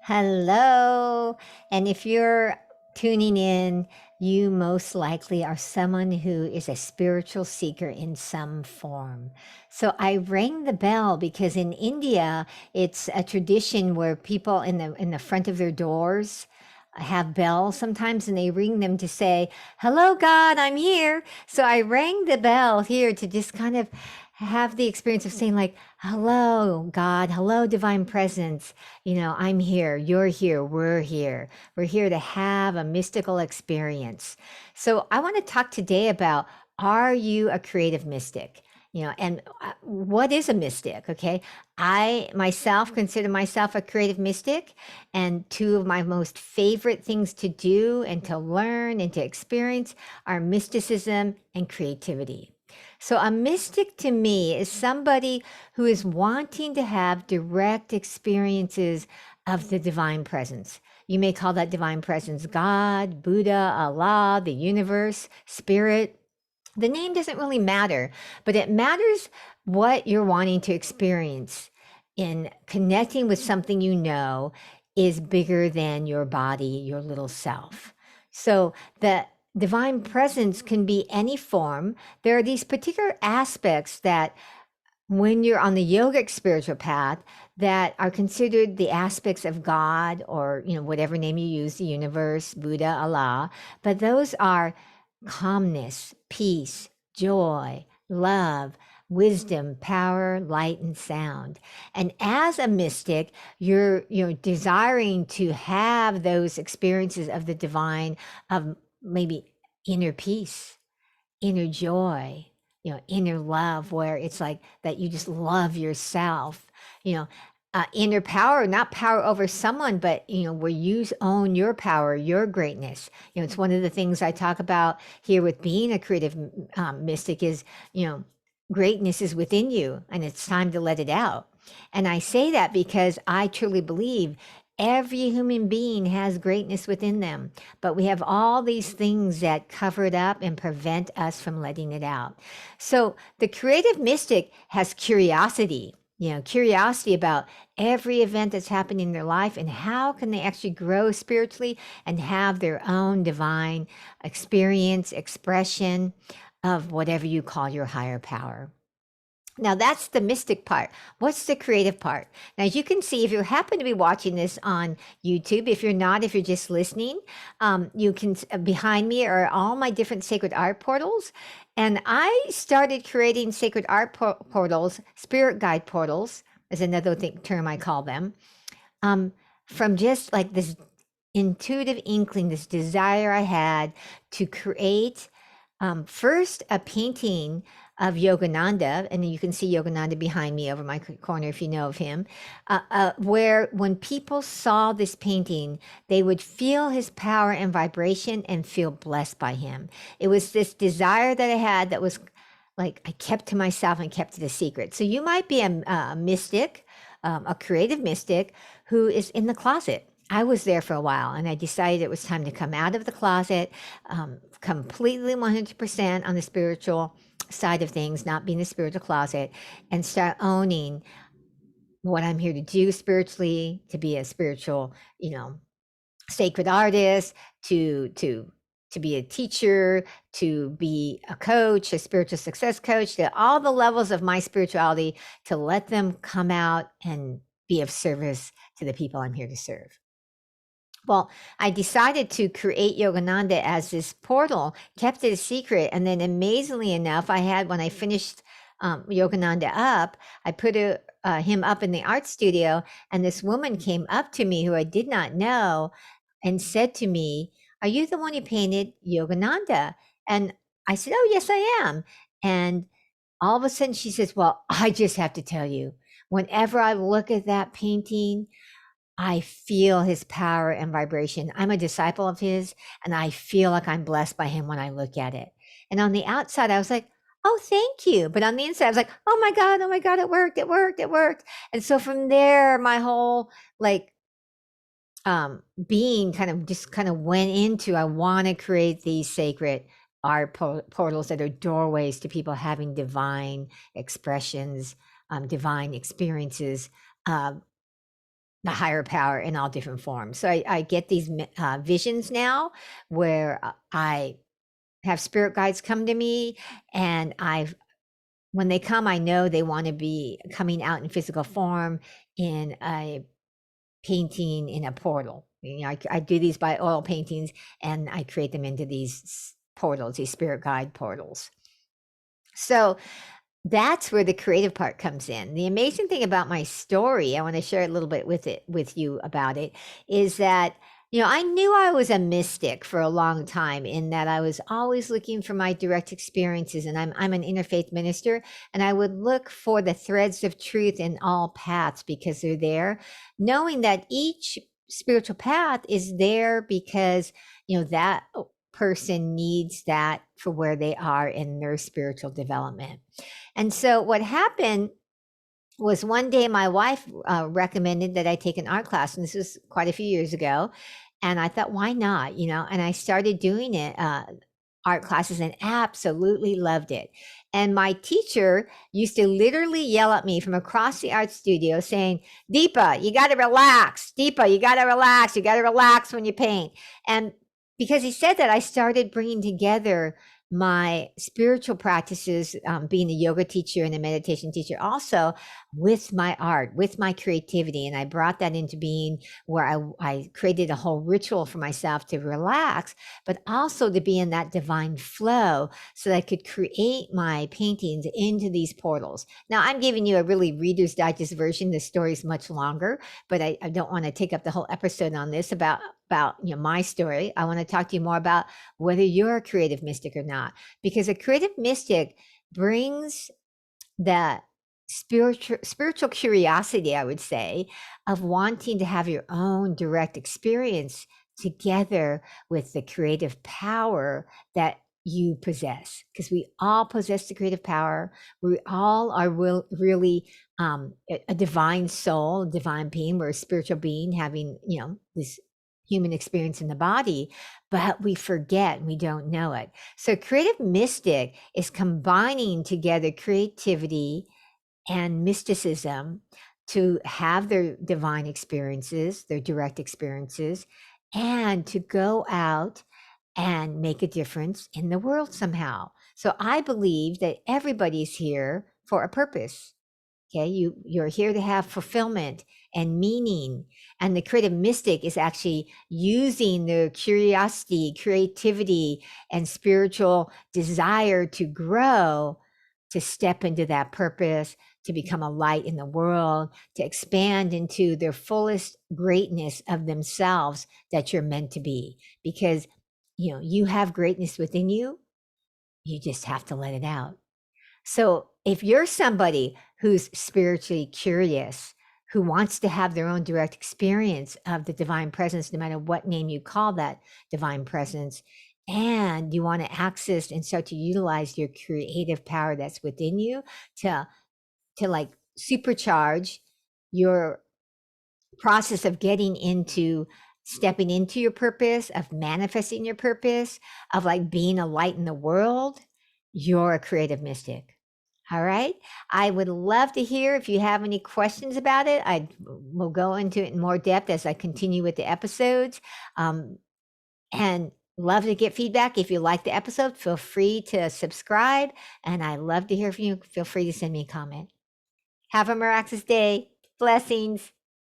Hello. And if you're tuning in, you most likely are someone who is a spiritual seeker in some form. So I rang the bell because in India, it's a tradition where people in the front of their doors have bells sometimes and they ring them to say, "Hello God, I'm here." So I rang the bell here to just kind of have the experience of saying like, "Hello God, hello divine presence. I'm here, you're here, we're here. We're here to have a mystical experience." So I want to talk today about, are you a creative mystic? And what is a mystic? Okay. I myself consider myself a creative mystic. And two of my most favorite things to do and to learn and to experience are mysticism and creativity. So a mystic to me is somebody who is wanting to have direct experiences of the divine presence. You may call that divine presence God, Buddha, Allah, the universe, spirit. The name doesn't really matter, but it matters what you're wanting to experience in connecting with something is bigger than your body, your little self. So the divine presence can be any form. There are these particular aspects that when you're on the yogic spiritual path that are considered the aspects of God, or whatever name you use, the universe, Buddha, Allah, but those are calmness, peace, joy, love, wisdom, power, light, and sound. And as a mystic, you're desiring to have those experiences of the divine, of maybe inner peace, inner joy, inner love, where it's like that you just love yourself, you know, inner power, not power over someone, but, where you own your power, your greatness. It's one of the things I talk about here with being a creative mystic is, greatness is within you and it's time to let it out. And I say that because I truly believe every human being has greatness within them, but we have all these things that cover it up and prevent us from letting it out. So the creative mystic has curiosity, curiosity about every event that's happening in their life and how can they actually grow spiritually and have their own divine experience, expression of whatever you call your higher power. Now that's the mystic part. What's the creative part? Now, as you can see, if you happen to be watching this on YouTube, if you're not, if you're just listening, you can, behind me are all my different sacred art portals. And I started creating sacred art portals, spirit guide portals is another term I call them, um, from just like this intuitive inkling, this desire I had to create first a painting of Yogananda, and you can see Yogananda behind me over my corner if you know of him, where when people saw this painting, they would feel his power and vibration and feel blessed by him. It was this desire that I had that was like I kept to myself and kept it a secret. So you might be a mystic, a creative mystic who is in the closet. I was there for a while and I decided it was time to come out of the closet, completely 100% on the spiritual side of things, not being a spiritual closet, and start owning what I'm here to do spiritually, to be a spiritual, sacred artist, to be a teacher, to be a coach, a spiritual success coach, to all the levels of my spirituality, to let them come out and be of service to the people I'm here to serve. Well, I decided to create Yogananda as this portal, kept it a secret, and then amazingly enough, when I finished Yogananda up, I put him up in the art studio, and this woman came up to me who I did not know and said to me, "Are you the one who painted Yogananda?" And I said, "Oh, yes, I am." And all of a sudden she says, "Well, I just have to tell you, whenever I look at that painting, I feel his power and vibration. I'm a disciple of his, and I feel like I'm blessed by him when I look at it." And on the outside, I was like, "Oh, thank you." But on the inside, I was like, "Oh my God, it worked, it worked, it worked." And so from there, my whole like being kind of went into, I want to create these sacred art portals that are doorways to people having divine expressions, divine experiences, the higher power in all different forms. So I get these visions now where I have spirit guides come to me, and when they come, I know they want to be coming out in physical form in a painting in a portal. I do these by oil paintings, and I create them into these portals, these spirit guide portals. So that's where the creative part comes in. The amazing thing about my story, I want to share a little bit with you about it, is that I knew I was a mystic for a long time, in that I was always looking for my direct experiences, and I'm an interfaith minister, and I would look for the threads of truth in all paths because they're there, knowing that each spiritual path is there because that person needs that for where they are in their spiritual development. And so what happened was, one day my wife recommended that I take an art class, and this was quite a few years ago. And I thought, why not? And I started doing it, art classes, and absolutely loved it. And my teacher used to literally yell at me from across the art studio saying, Deepa, you got to relax. Deepa, you got to relax. You got to relax when you paint. And because he said that, I started bringing together my spiritual practices, being a yoga teacher and a meditation teacher, also with my art, with my creativity. And I brought that into being, where I created a whole ritual for myself to relax, but also to be in that divine flow so that I could create my paintings into these portals. Now, I'm giving you a really Reader's Digest version. The story is much longer, but I don't want to take up the whole episode on this about my story. I want to talk to you more about whether you're a creative mystic or not, because a creative mystic brings that spiritual curiosity, I would say, of wanting to have your own direct experience together with the creative power that you possess, because we all possess the creative power. We all are really a divine soul, a divine being. We're a spiritual being having this human experience in the body, but we forget, and we don't know it. So creative mystic is combining together creativity and mysticism to have their divine experiences, their direct experiences, and to go out and make a difference in the world somehow. So I believe that everybody's here for a purpose. Okay, you're here to have fulfillment and meaning. And the creative mystic is actually using their curiosity, creativity, and spiritual desire to grow, to step into that purpose, to become a light in the world, to expand into their fullest greatness of themselves that you're meant to be. Because you have greatness within you. You just have to let it out. So if you're somebody who's spiritually curious, who wants to have their own direct experience of the divine presence, no matter what name you call that divine presence, and you want to access and start to utilize your creative power that's within you to like supercharge your process of stepping into your purpose, of manifesting your purpose, of like being a light in the world, you're a creative mystic. All right. I would love to hear if you have any questions about it. I will go into it in more depth as I continue with the episodes. And love to get feedback. If you like the episode, feel free to subscribe. And I love to hear from you. Feel free to send me a comment. Have a miraculous day. Blessings.